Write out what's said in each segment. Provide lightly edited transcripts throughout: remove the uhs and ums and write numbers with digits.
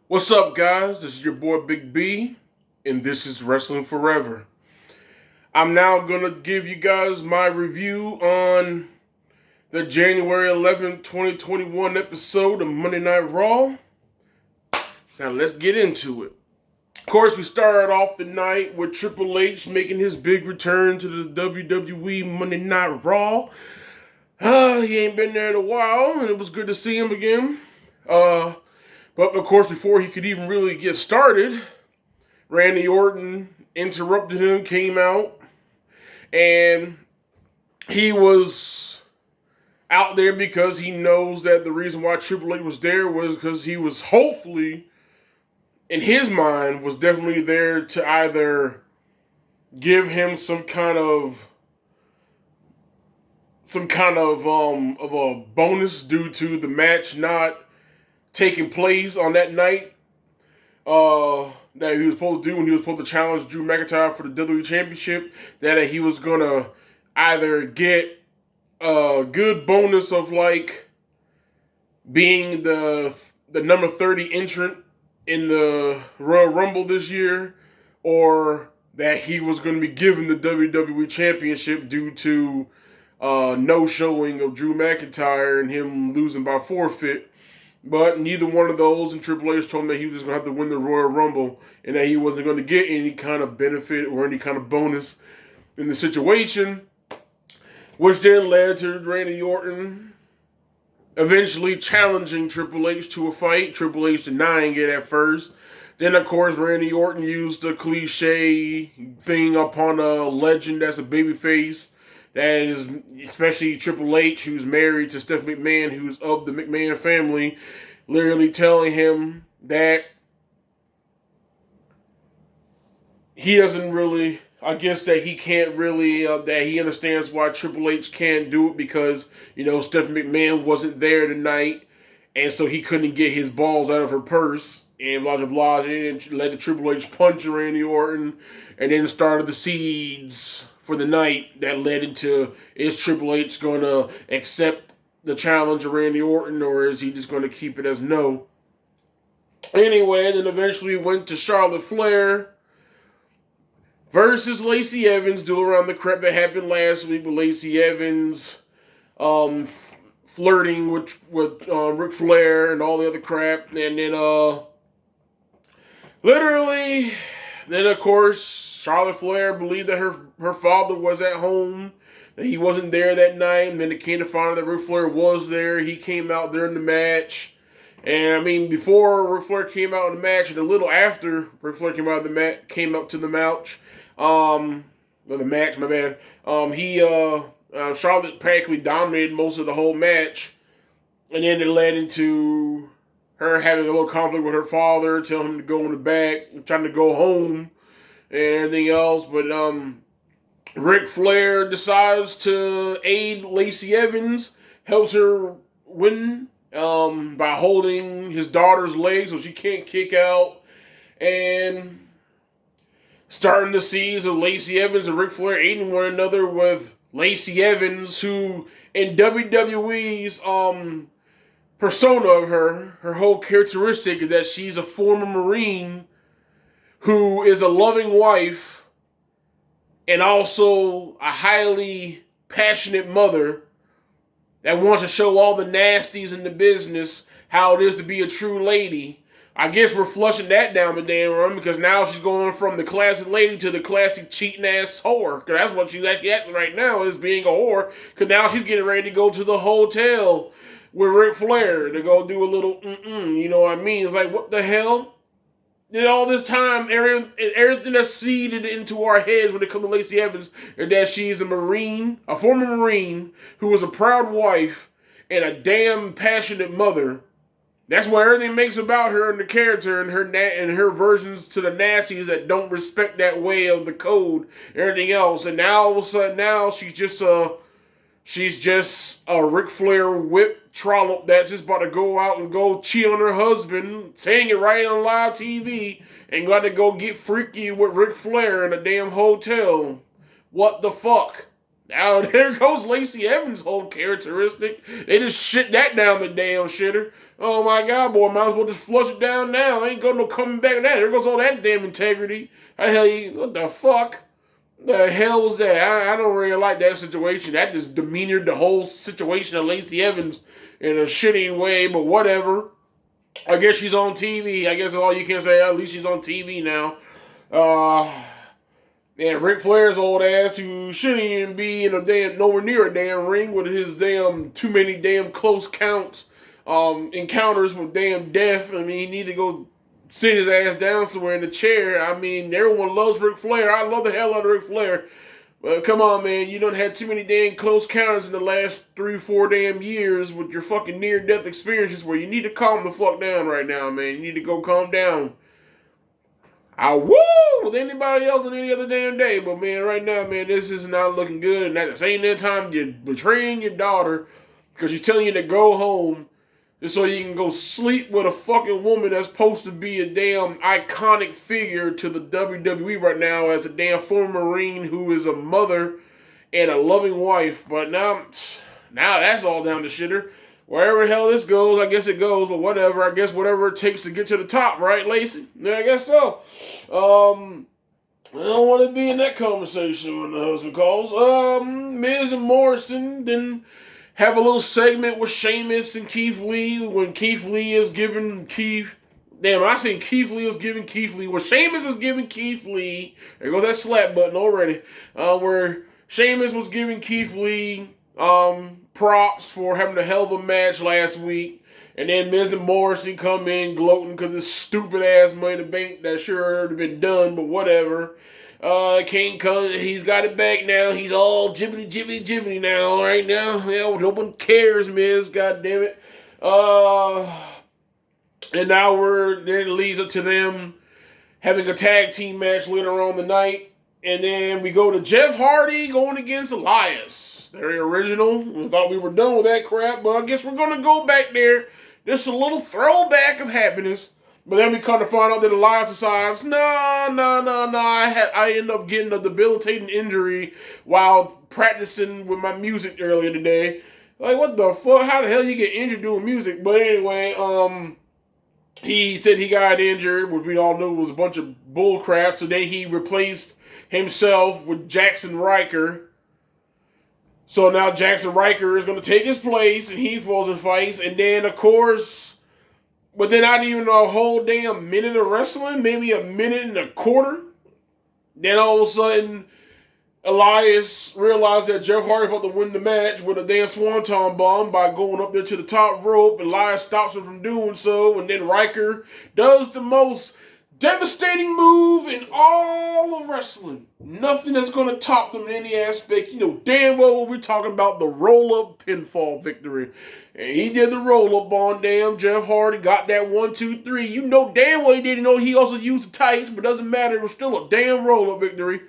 What's up, guys? This is your boy Big B, and this is Wrestling Forever. I'm now going to give you guys my review on the January 11th, 2021 episode of Monday Night Raw. Now, let's get into it. Of course, we started off the night with Triple H making his big return to the WWE Monday Night Raw. He ain't been there in a while, and it was good to see him again. But of course, before he could even really get started, Randy Orton interrupted him, came out, and he was out there because he knows that the reason why Triple H was there was because he was hopefully, in his mind, was definitely there to either give him some kind of a bonus due to the match not taking place on that night that he was supposed to do when he was supposed to challenge Drew McIntyre for the WWE Championship, that he was going to either get a good bonus of like being the number 30 entrant in the Royal Rumble this year, or that he was going to be given the WWE Championship due to no showing of Drew McIntyre and him losing by forfeit. But neither one of those, and Triple H told him that he was just going to have to win the Royal Rumble and that he wasn't going to get any kind of benefit or any kind of bonus in the situation, which then led to Randy Orton eventually challenging Triple H to a fight, Triple H denying it at first. Then, of course, Randy Orton used the cliche thing upon a legend that's a babyface. That is, especially Triple H, who's married to Stephanie McMahon, who's of the McMahon family, literally telling him that he doesn't really, I guess that he can't really, that he understands why Triple H can't do it because, Stephanie McMahon wasn't there tonight, and so he couldn't get his balls out of her purse, and blah, blah, blah, and led to Triple H punch Randy Orton, and then started the seeds for the night that led into, is Triple H going to accept the challenge of Randy Orton, or is he just going to keep it as no? Anyway, then eventually went to Charlotte Flair versus Lacey Evans, due around the crap that happened last week with Lacey Evans flirting with Ric Flair and all the other crap. And then literally, then of course, Charlotte Flair believed that her father was at home, that he wasn't there that night, and then it came to find out that Ric Flair was there. He came out during the match. And I mean, before Ric Flair came out in the match, and a little after Ric Flair came out to the match, my bad. Charlotte practically dominated most of the whole match, and then it led into her having a little conflict with her father, telling him to go in the back, trying to go home, and everything else. But Ric Flair decides to aid Lacey Evans, helps her win by holding his daughter's leg so she can't kick out, and starting the seeds of Lacey Evans and Ric Flair aiding one another, with Lacey Evans, who in WWE's persona of her whole characteristic is that she's a former Marine who is a loving wife and also a highly passionate mother that wants to show all the nasties in the business how it is to be a true lady. I guess we're flushing that down the damn run, because now she's going from the classic lady to the classic cheating ass whore. Because that's what she's actually acting right now, is being a whore. Because now she's getting ready to go to the hotel with Ric Flair to go do a little you know what I mean? It's like, what the hell? And all this time, everything that's seeded into our heads when it comes to Lacey Evans is that she's a Marine, a former Marine, who was a proud wife and a damn passionate mother. That's what everything makes about her and the character, and her versions to the Nazis that don't respect that way of the code, and everything else. And now all of a sudden, now she's just a Ric Flair whip trollop that's just about to go out and go cheat on her husband, saying it right on live TV, and got to go get freaky with Ric Flair in a damn hotel. What the fuck? Now, there goes Lacey Evans' whole characteristic. They just shit that down the damn shitter. Oh my God, boy, might as well just flush it down now. Ain't got no coming back to that. There goes all that damn integrity. How the hell what the fuck? The hell was that? I don't really like that situation. That just demeanored the whole situation of Lacey Evans in a shitty way, but whatever. I guess she's on TV. I guess that's all you can say. At least she's on TV now. And Ric Flair's old ass, who shouldn't even be in a damn nowhere near a damn ring with his damn too many damn close encounters with damn death. I mean, he need to go sit his ass down somewhere in the chair. I mean, everyone loves Ric Flair. I love the hell out of Ric Flair. But come on, man, you done had too many damn close counters in the last 3-4 damn years with your fucking near-death experiences where you need to calm the fuck down right now, man. You need to go calm down. I woo with anybody else on any other damn day, but man, right now, man, this is not looking good. And at the same time, you're betraying your daughter because she's telling you to go home just so you can go sleep with a fucking woman that's supposed to be a damn iconic figure to the WWE right now as a damn former Marine who is a mother and a loving wife. But now that's all down the shitter. Wherever the hell this goes, I guess it goes, but whatever. I guess whatever it takes to get to the top, right, Lacey? Yeah, I guess so. I don't want to be in that conversation when the husband calls. Miz and Morrison didn't have a little segment with Sheamus and Keith Lee when Keith Lee is giving Keith... Damn, I seen Keith Lee was giving Keith Lee... Well, Sheamus was giving Keith Lee... There goes that slap button already. Where Sheamus was giving Keith Lee... props for having a hell of a match last week. And then Miz and Morrison come in gloating because this stupid ass Money in the Bank that sure would have been done, but whatever. Kane comes, he's got it back now. He's all jibbly now, right now. Yeah, no one cares, Miz, god damn it. And now then it leads up to them having a tag team match later on the night. And then we go to Jeff Hardy going against Elias. Very original. We thought we were done with that crap, but I guess we're going to go back there. Just a little throwback of happiness. But then we come to find out that Elias decides, no. I end up getting a debilitating injury while practicing with my music earlier today. Like, what the fuck? How the hell you get injured doing music? But anyway, he said he got injured, which we all knew was a bunch of bull crap. So then he replaced himself with Jackson Riker. So now Jackson Riker is going to take his place, and he falls and fights. And then, of course, but then not even a whole damn minute of wrestling, maybe a minute and a quarter. Then all of a sudden, Elias realized that Jeff Hardy about to win the match with a damn swanton bomb by going up there to the top rope. Elias stops him from doing so, and then Riker does the most devastating move in all of wrestling. Nothing that's going to top them in any aspect. You know damn well what we're talking about, the roll-up pinfall victory. And he did the roll-up on damn Jeff Hardy, got that 1, 2, 3. You know damn well he didn't know he also used the tights, but doesn't matter. It was still a damn roll-up victory.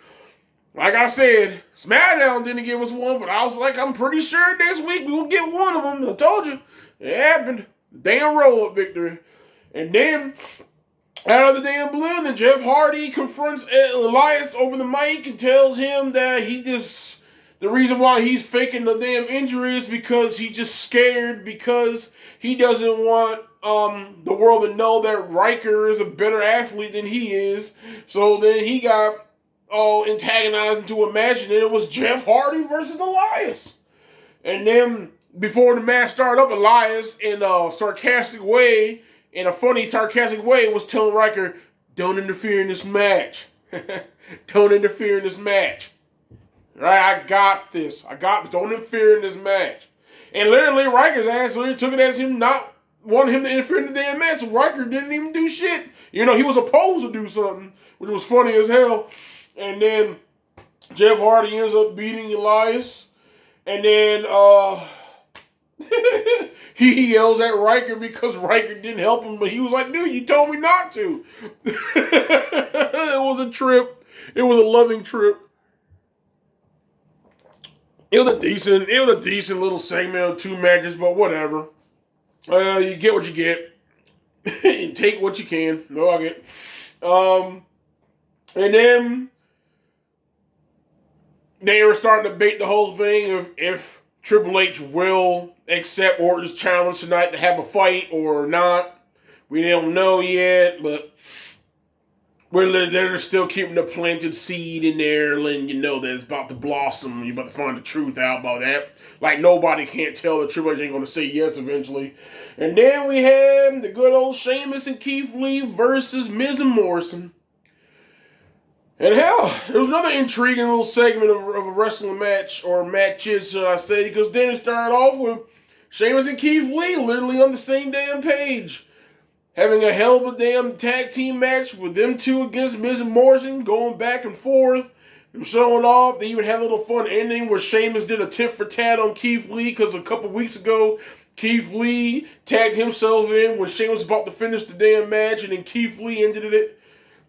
Like I said, SmackDown didn't give us one, but I was like, I'm pretty sure this week we will get one of them. I told you. It happened. Damn roll-up victory. And then out of the damn blue, then Jeff Hardy confronts Elias over the mic and tells him that the reason why he's faking the damn injury is because he's just scared because he doesn't want the world to know that Riker is a better athlete than he is. So then he got all antagonized into a match, and then it was Jeff Hardy versus Elias. And then before the match started up, Elias in a funny, sarcastic way, was telling Riker, don't interfere in this match. Don't interfere in this match. Right? I got this. Don't interfere in this match. And literally, Riker's ass literally took it as him not wanting him to interfere in the damn match. So Riker didn't even do shit. You know, he was supposed to do something, which was funny as hell. And then Jeff Hardy ends up beating Elias. And then, he yells at Riker because Riker didn't help him, but he was like, dude, you told me not to. It was a trip. It was a loving trip. It was a decent little segment of 2 matches, but whatever. You get what you get. And take what you can. No, I get. And then they were starting to bait the whole thing of if Triple H will accept Orton's challenge tonight to have a fight or not. We don't know yet, but they're still keeping the planted seed in there, letting you know that it's about to blossom. You're about to find the truth out about that. Like nobody can't tell that Triple H ain't going to say yes eventually. And then we had the good old Sheamus and Keith Lee versus Miz and Morrison. And hell, there was another intriguing little segment of a wrestling match, or matches, should I say, because then it started off with Sheamus and Keith Lee literally on the same damn page, having a hell of a damn tag team match with them two against Miz and Morrison, going back and forth, and showing off. They even had a little fun ending where Sheamus did a tit for tat on Keith Lee, because a couple weeks ago, Keith Lee tagged himself in when Sheamus was about to finish the damn match, and then Keith Lee ended it.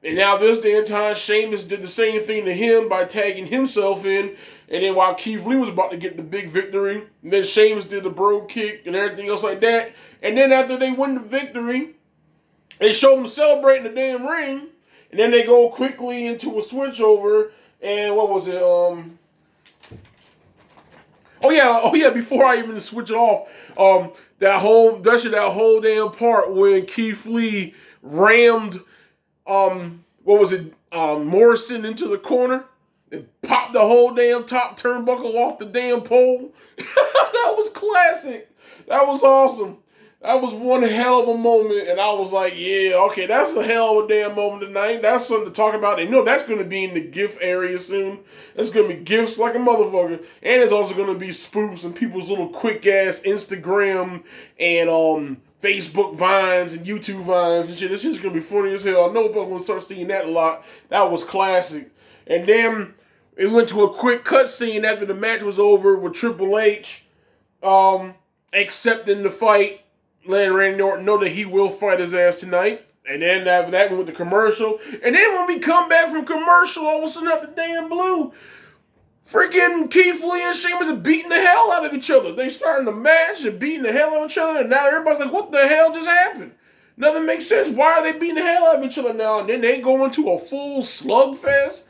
And now this damn time, Sheamus did the same thing to him by tagging himself in. And then while Keith Lee was about to get the big victory, and then Sheamus did the bro kick and everything else like that. And then after they win the victory, they show them celebrating the damn ring. And then they go quickly into a switch over. And what was it? Oh yeah, before I even switch it off, that whole damn part when Keith Lee rammed Morrison into the corner and popped the whole damn top turnbuckle off the damn pole. That was classic. That was awesome. That was one hell of a moment, and I was like, yeah, okay, that's a hell of a damn moment tonight. That's something to talk about. And you know that's going to be in the GIF area soon. It's going to be GIFs like a motherfucker. And it's also going to be spoofs and people's little quick-ass Instagram and Facebook Vines and YouTube Vines and shit. This shit's going to be funny as hell. I know people are going to start seeing that a lot. That was classic. And then it went to a quick cutscene after the match was over with Triple H accepting the fight, letting Randy Orton know that he will fight his ass tonight. And then after that, we went to commercial. And then when we come back from commercial, all of a sudden out the damn blue, freaking Keith Lee and Sheamus are beating the hell out of each other. They starting to match and beating the hell out of each other. And now everybody's like, what the hell just happened? Nothing makes sense. Why are they beating the hell out of each other now? And then they go into a full slugfest,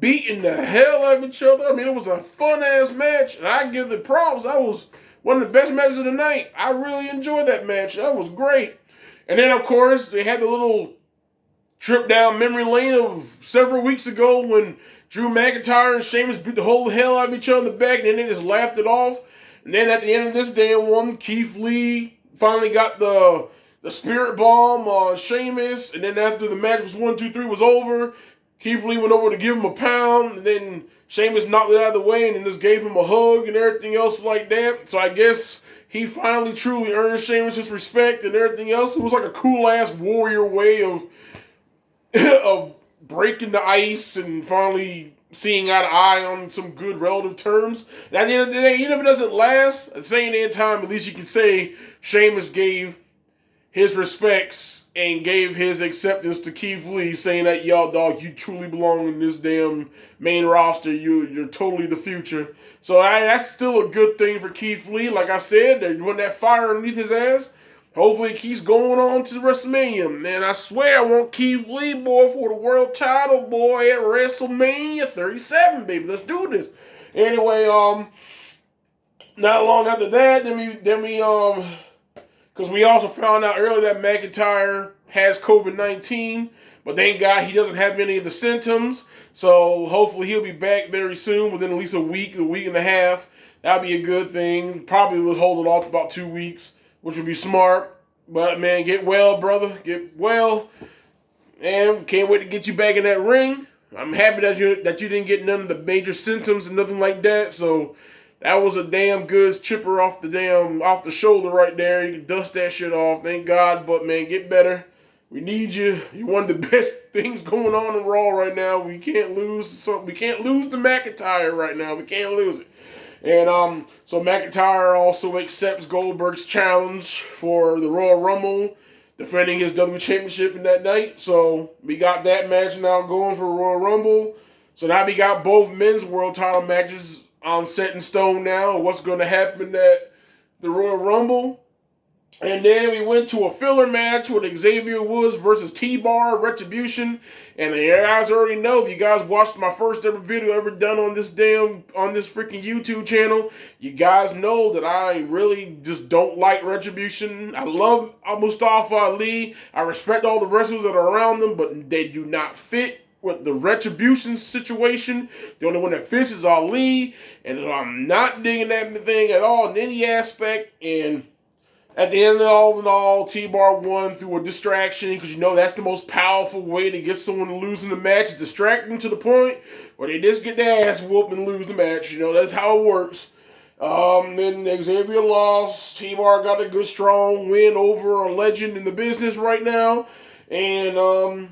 beating the hell out of each other. I mean, it was a fun-ass match. And I give the props. That was one of the best matches of the night. I really enjoyed that match. That was great. And then, of course, they had the little trip down memory lane of several weeks ago when Drew McIntyre and Sheamus beat the whole hell out of each other in the back, and then they just laughed it off. And then at the end of this damn one, Keith Lee finally got the spirit bomb on Sheamus. And then after the match was 1, 2, 3 was over, Keith Lee went over to give him a pound, and then Sheamus knocked it out of the way and then just gave him a hug and everything else like that. So I guess he finally truly earned Sheamus his respect and everything else. It was like a cool-ass warrior way of breaking the ice and finally seeing eye to eye on some good relative terms. And at the end of the day, even if it doesn't last, at the same damn time, at least you can say Sheamus gave his respects and gave his acceptance to Keith Lee, saying that, y'all, dog, you truly belong in this damn main roster. You're totally the future. So that's still a good thing for Keith Lee. Like I said, they want that fire underneath his ass. Hopefully, it keeps going on to WrestleMania. Man, I swear I want Keith Lee, boy, for the world title, boy, at WrestleMania 37, baby. Let's do this. Anyway, not long after that, because we also found out earlier that McIntyre has COVID-19, but thank God he doesn't have any of the symptoms. So hopefully he'll be back very soon, within at least a week and a half. That'll be a good thing. Probably will hold it off about 2 weeks, which would be smart. But man, get well, brother. Get well. And can't wait to get you back in that ring. I'm happy that you didn't get none of the major symptoms and nothing like that. So that was a damn good chipper off the shoulder right there. You can dust that shit off. Thank God. But man, get better. We need you. You're one of the best things going on in Raw right now. We can't lose. So we can't lose the McIntyre right now. We can't lose it. And so McIntyre also accepts Goldberg's challenge for the Royal Rumble, defending his WWE Championship in that night. So we got that match now going for Royal Rumble. So now we got both men's world title matches set in stone now. What's going to happen at the Royal Rumble? And then we went to a filler match with Xavier Woods versus T-Bar, Retribution. And you guys already know, if you guys watched my first ever video ever done on this freaking YouTube channel, you guys know that I really just don't like Retribution. I love Mustafa Ali. I respect all the wrestlers that are around them, but they do not fit with the Retribution situation. The only one that fits is Ali. And I'm not digging that thing at all in any aspect. And at the end of all in all, T-Bar won through a distraction, because you know that's the most powerful way to get someone to lose in the match, is distract them to the point where they just get their ass whooped and lose the match. You know, that's how it works. Then Xavier lost. T-Bar got a good strong win over a legend in the business right now. And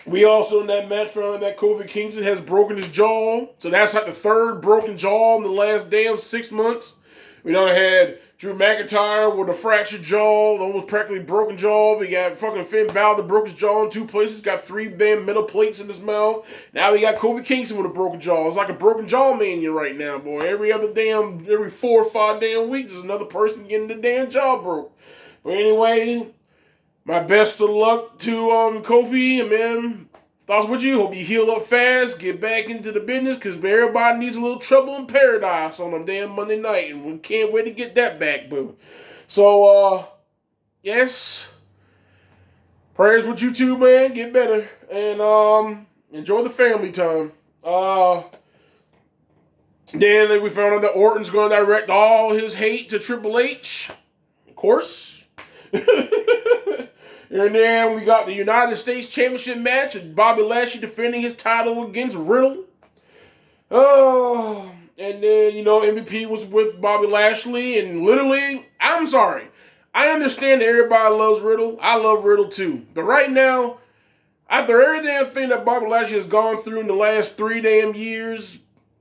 we also in that match found out that Kofi Kingston has broken his jaw. So that's like the third broken jaw in the last damn 6 months. We done had Drew McIntyre with a fractured jaw, almost practically broken jaw. We got fucking Finn Balor broke his jaw in 2 places, got 3 damn metal plates in his mouth. Now we got Kofi Kingston with a broken jaw. It's like a broken jaw mania right now, boy. Every 4 or 5 damn weeks, there's another person getting the damn jaw broke. But anyway, my best of luck to Kofi, and man, thoughts with you. Hope you heal up fast, get back into the business, because everybody needs a little trouble in paradise on a damn Monday night, and we can't wait to get that back, boo. So, yes, prayers with you too, man. Get better, and enjoy the family time. Then we found out that Orton's going to direct all his hate to Triple H, of course. And then we got the United States Championship match with Bobby Lashley defending his title against Riddle. Oh, and then, you know, MVP was with Bobby Lashley. And literally, I'm sorry. I understand that everybody loves Riddle. I love Riddle too. But right now, after every damn thing that Bobby Lashley has gone through in the last 3 damn years,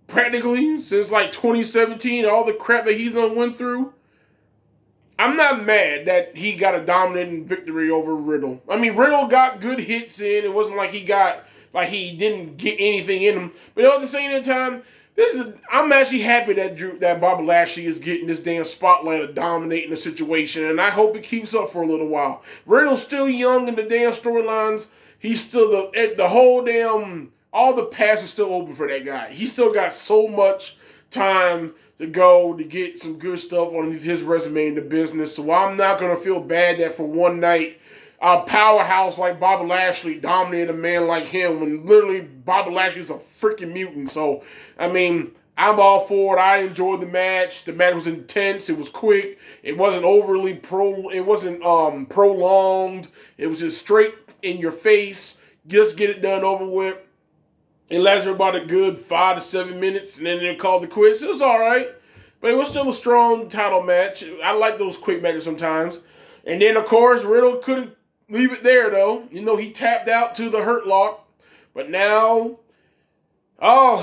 practically, since like 2017, all the crap that he's done went through, I'm not mad that he got a dominant victory over Riddle. I mean, Riddle got good hits in. It wasn't like he didn't get anything in him. But at the same time, I'm actually happy that Bobby Lashley is getting this damn spotlight of dominating the situation, and I hope it keeps up for a little while. Riddle's still young in the damn storylines. He's still the whole damn, all the paths are still open for that guy. He still got so much time to go to get some good stuff on his resume in the business. So I'm not going to feel bad that for one night, a powerhouse like Bobby Lashley dominated a man like him, when literally Bobby Lashley is a freaking mutant. So, I mean, I'm all for it. I enjoyed the match. The match was intense. It was quick. It wasn't overly prolonged. It was just straight in your face. Just get it done over with. It lasted about a good 5 to 7 minutes, and then they called it quits. It was all right, but it was still a strong title match. I like those quick matches sometimes. And then, of course, Riddle couldn't leave it there, though. You know, he tapped out to the Hurt Lock. But now,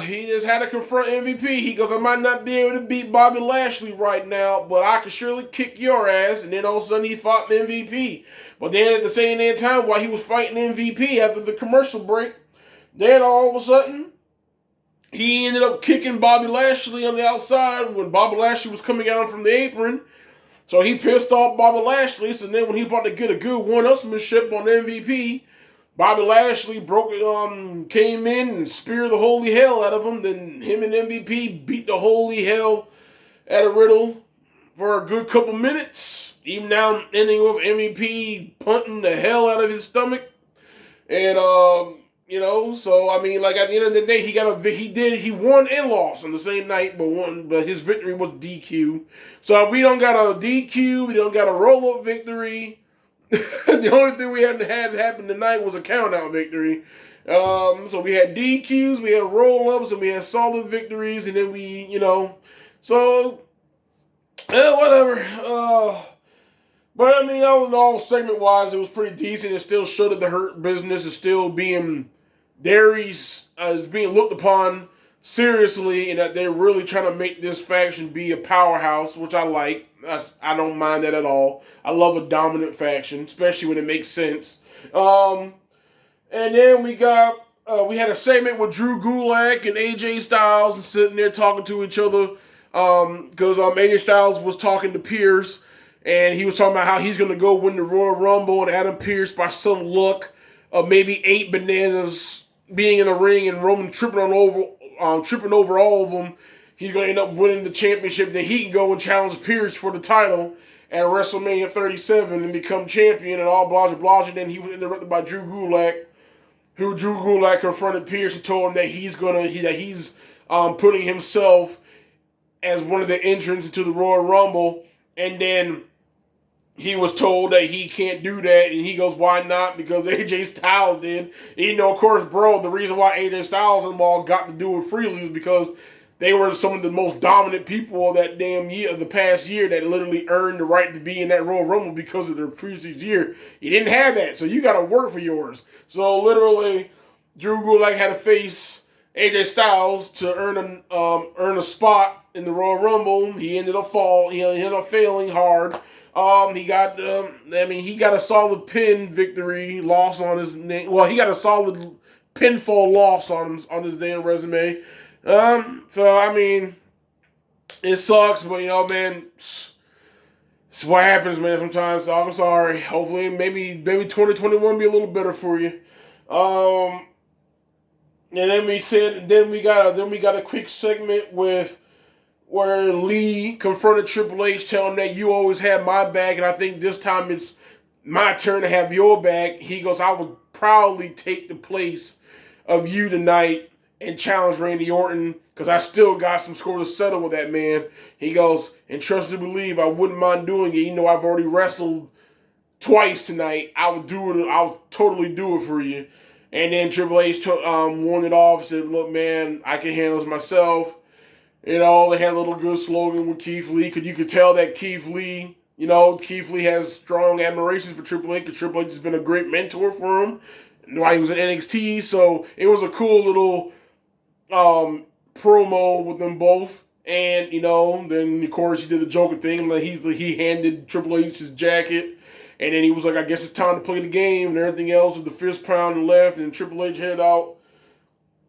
he just had to confront MVP. He goes, I might not be able to beat Bobby Lashley right now, but I can surely kick your ass. And then all of a sudden, he fought MVP. But then at the same time, while he was fighting MVP after the commercial break, then all of a sudden, he ended up kicking Bobby Lashley on the outside when Bobby Lashley was coming out from the apron. So he pissed off Bobby Lashley. So then when he about to get a good one-upsmanship on MVP, Bobby Lashley came in and speared the holy hell out of him. Then him and MVP beat the holy hell out of Riddle for a good couple minutes. Even now ending with MVP punting the hell out of his stomach. And you know, so I mean, like at the end of the day, he won and lost on the same night, but his victory was DQ. So we don't got a DQ, we don't got a roll-up victory. The only thing we had happen tonight was a count-out victory. So we had DQs, we had roll-ups, and we had solid victories, and then we, you know, so whatever. But I mean, all in all, segment-wise, it was pretty decent. It still showed that the Hurt business is still being being looked upon seriously, and that they're really trying to make this faction be a powerhouse, which I like. I don't mind that at all. I love a dominant faction, especially when it makes sense. And then we had a segment with Drew Gulak and AJ Styles and sitting there talking to each other because AJ Styles was talking to Pierce. And he was talking about how he's going to go win the Royal Rumble and Adam Pearce by some luck of maybe 8 bananas being in the ring and Roman tripping over all of them. He's going to end up winning the championship. Then he can go and challenge Pearce for the title at WrestleMania 37 and become champion and all blah, blah, blah. And then he was interrupted by Drew Gulak, who Drew Gulak confronted Pearce and told him that he's putting himself as one of the entrants into the Royal Rumble. And then he was told that he can't do that, and he goes, why not? Because AJ Styles did. And, of course, bro, the reason why AJ Styles and them all got to do it freely was because they were some of the most dominant people of that damn year, of the past year, that literally earned the right to be in that Royal Rumble because of their previous year. You didn't have that, so you got to work for yours. So, literally, Drew Gulak had to face AJ Styles to earn a spot in the Royal Rumble. He ended up failing hard. He got a solid pin victory loss on his name. Well, he got a solid pinfall loss on his damn resume. So I mean, it sucks, but man, it's what happens, man. Sometimes, dog. I'm sorry. Hopefully, maybe 2021 be a little better for you. And then we got a quick segment where Lee confronted Triple H, telling him that you always had my back, and I think this time it's my turn to have your back. He goes, I would proudly take the place of you tonight and challenge Randy Orton, because I still got some score to settle with that man. He goes, and trust to believe, I wouldn't mind doing it. I've already wrestled twice tonight. I would do it. I'll totally do it for you. And then Triple H won it off, said, look, man, I can handle this myself. They had a little good slogan with Keith Lee. You could tell that Keith Lee has strong admiration for Triple H, because Triple H has been a great mentor for him while he was in NXT. So it was a cool little promo with them both. And, then, of course, he did the Joker thing. Like he handed Triple H his jacket. And then he was like, I guess it's time to play the game and everything else, with the fist pound and left. And Triple H headed out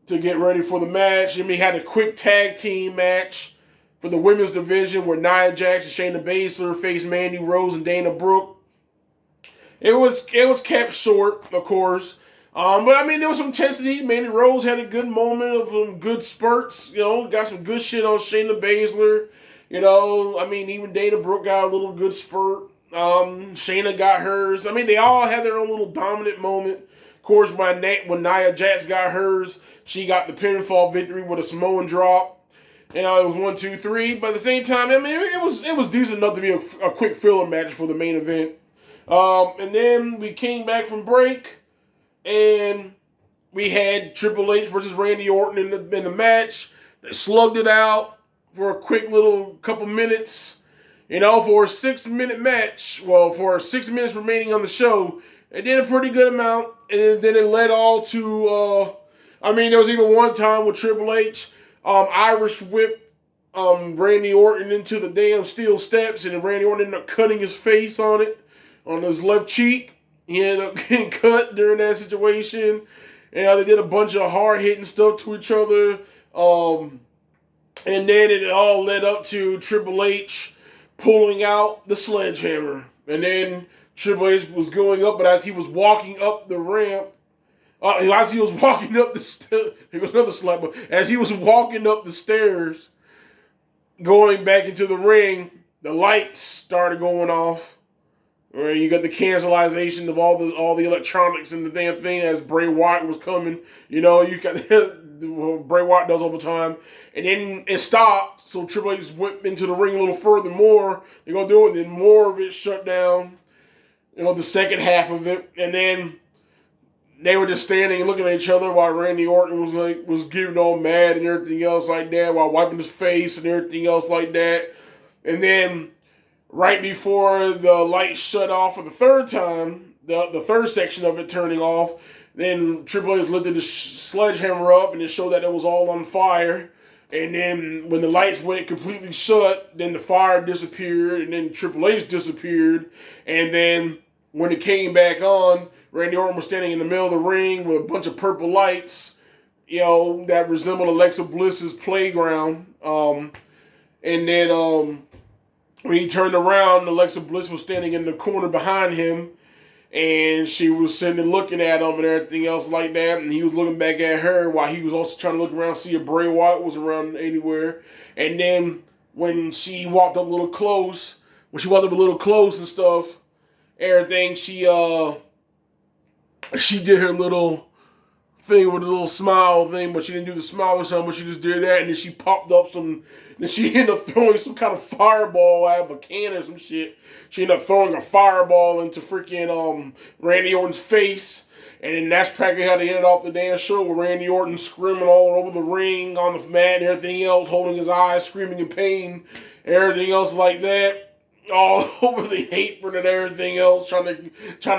to get ready for the match. And we had a quick tag team match for the women's division where Nia Jax and Shayna Baszler faced Mandy Rose and Dana Brooke. It was kept short, of course. But there was some intensity. Mandy Rose had a good moment of some good spurts. Got some good shit on Shayna Baszler. Even Dana Brooke got a little good spurt. Shayna got hers. They all had their own little dominant moment. Of course, when Nia Jax got hers, she got the pinfall victory with a Samoan drop. It was 1, 2, 3. But at the same time, it was decent enough to be a quick filler match for the main event. And then we came back from break, and we had Triple H versus Randy Orton in the match. They slugged it out for a quick little couple minutes. For a 6-minute match, for 6 minutes remaining on the show, it did a pretty good amount. And then it led all to, there was even one time with Triple H, Irish whipped Randy Orton into the damn steel steps, and Randy Orton ended up cutting his face on his left cheek. He ended up getting cut during that situation. And they did a bunch of hard-hitting stuff to each other. And then it all led up to Triple H pulling out the sledgehammer. And then Triple H was going up, but as he was walking up the ramp, as he was walking up the stairs, it was another slap, but as he was walking up the stairs, going back into the ring, the lights started going off. Where you got the cancelization of all the electronics and the damn thing as Bray Wyatt was coming. You got Bray Wyatt does all the time. And then it stopped, so Triple H went into the ring a little further more. They're going to do it, and then more of it shut down. The second half of it. And then they were just standing and looking at each other while Randy Orton was getting all mad and everything else like that, while wiping his face and everything else like that. And then right before the lights shut off for the third time, the third section of it turning off, then Triple H lifted the sledgehammer up and it showed that it was all on fire. And then when the lights went completely shut, then the fire disappeared, and then Triple H disappeared. And then when it came back on, Randy Orton was standing in the middle of the ring with a bunch of purple lights, that resembled Alexa Bliss's playground. And then When he turned around, Alexa Bliss was standing in the corner behind him, and she was sitting and looking at him and everything else like that, and he was looking back at her while he was also trying to look around, see if Bray Wyatt was around anywhere. And then when she walked up a little close, and stuff, everything, she did her little thing with a little smile thing, but she didn't do the smile or something, but she just did that, and then she popped up then she ended up throwing some kind of fireball out of a can or some shit. She ended up throwing a fireball into freaking Randy Orton's face, and then that's practically how they ended off the damn show, with Randy Orton screaming all over the ring, on the mat, and everything else, holding his eyes, screaming in pain, and everything else like that, all over the apron and everything else, trying to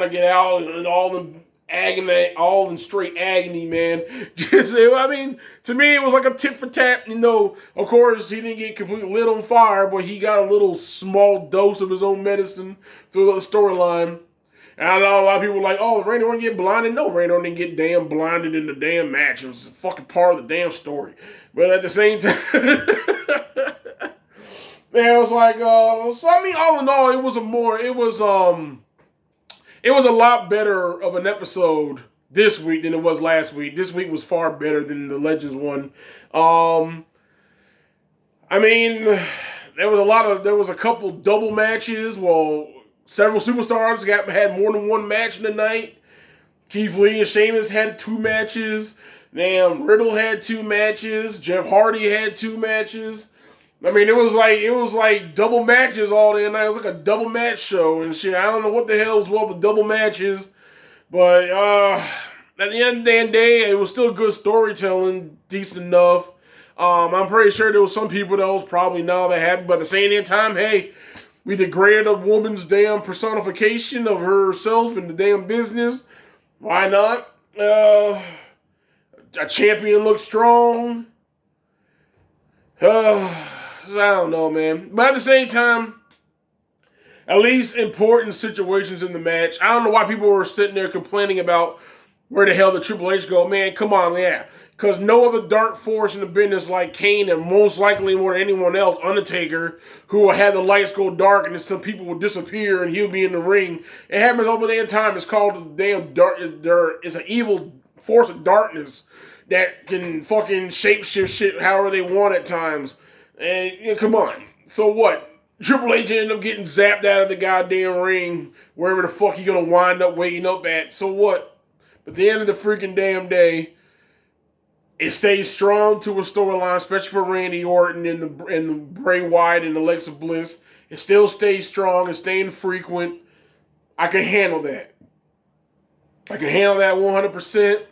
get out, and all the agony, all in straight agony, man. I mean, to me, it was like a tit for tat. Of course, he didn't get completely lit on fire, but he got a little small dose of his own medicine through the storyline. And I know a lot of people were like, oh, Randy Orton get blinded? No, Randy Orton didn't get damn blinded in the damn match. It was a fucking part of the damn story. But at the same time, man, it was like, so I mean, all in all, it was a lot better of an episode this week than it was last week. This week was far better than the Legends one. I mean, there was a couple double matches. Well, several superstars had more than one match in the night. Keith Lee and Sheamus had 2 matches. Damn, Riddle had 2 matches. Jeff Hardy had 2 matches. I mean, it was like double matches all day night. It was like a double match show and shit. I don't know what the hell was what with double matches, but at the end of the day, it was still good storytelling, decent enough. I'm pretty sure there was some people that was probably not that happy, but at the same time, hey, we degraded a woman's damn personification of herself in the damn business. Why not? A champion looks strong. I don't know, man. But at the same time, at least important situations in the match. I don't know why people were sitting there complaining about where the hell did Triple H go. Man, come on, yeah. Because no other dark force in the business like Kane, and most likely more than anyone else, Undertaker, who will have the lights go dark and then some people will disappear and he'll be in the ring. It happens all the damn time. It's called the damn dark. It's an evil force of darkness that can fucking shapeshift shit however they want at times. And come on. So what? Triple H ended up getting zapped out of the goddamn ring wherever the fuck he gonna wind up waking up at. So what? But at the end of the freaking damn day, it stays strong to a storyline, especially for Randy Orton and the Bray Wyatt and Alexa Bliss. It still stays strong and staying frequent. I can handle that. I can handle that 100%.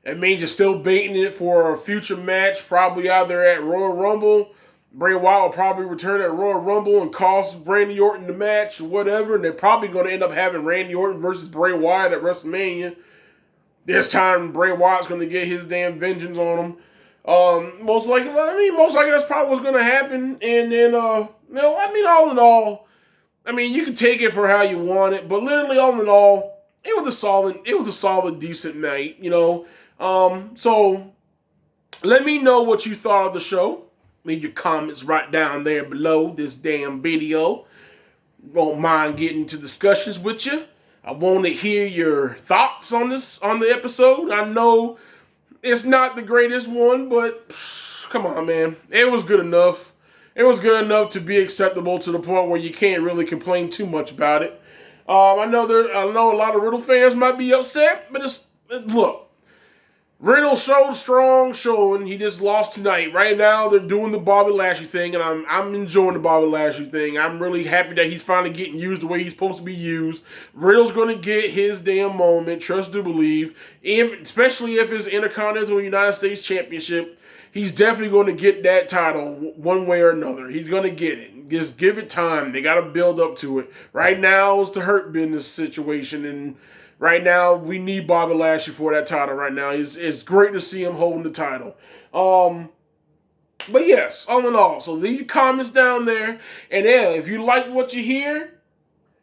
It means you're still baiting it for a future match, probably either at Royal Rumble. Bray Wyatt will probably return at Royal Rumble and cost Randy Orton the match or whatever. And they're probably going to end up having Randy Orton versus Bray Wyatt at WrestleMania. This time, Bray Wyatt's going to get his damn vengeance on him. Most likely that's probably what's going to happen. And then, all in all, you can take it for how you want it. But literally, all in all, it was a solid, decent night, So, let me know what you thought of the show. Leave your comments right down there below this damn video. Won't mind getting into discussions with you. I want to hear your thoughts on the episode. I know it's not the greatest one, but come on, man. It was good enough. It was good enough to be acceptable to the point where you can't really complain too much about it. I know a lot of Riddle fans might be upset, but look. Riddle showed strong showing. He just lost tonight. Right now, they're doing the Bobby Lashley thing, and I'm enjoying the Bobby Lashley thing. I'm really happy that he's finally getting used the way he's supposed to be used. Riddle's going to get his damn moment, trust to believe. Especially if it's Intercontinental United States Championship, he's definitely going to get that title one way or another. He's going to get it. Just give it time. They got to build up to it. Right now, it's the Hurt Business situation, and right now, we need Bobby Lashley for that title right now. It's great to see him holding the title. But yes, all in all, so leave your comments down there. And yeah, if you like what you hear,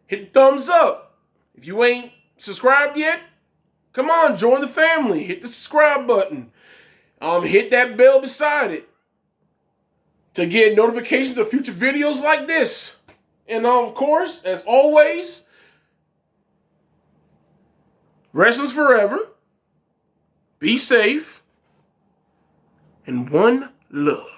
hit thumbs up. If you ain't subscribed yet, come on, join the family. Hit the subscribe button. Hit that bell beside it to get notifications of future videos like this. And of course, as always, wrestling's forever. Be safe. And one love.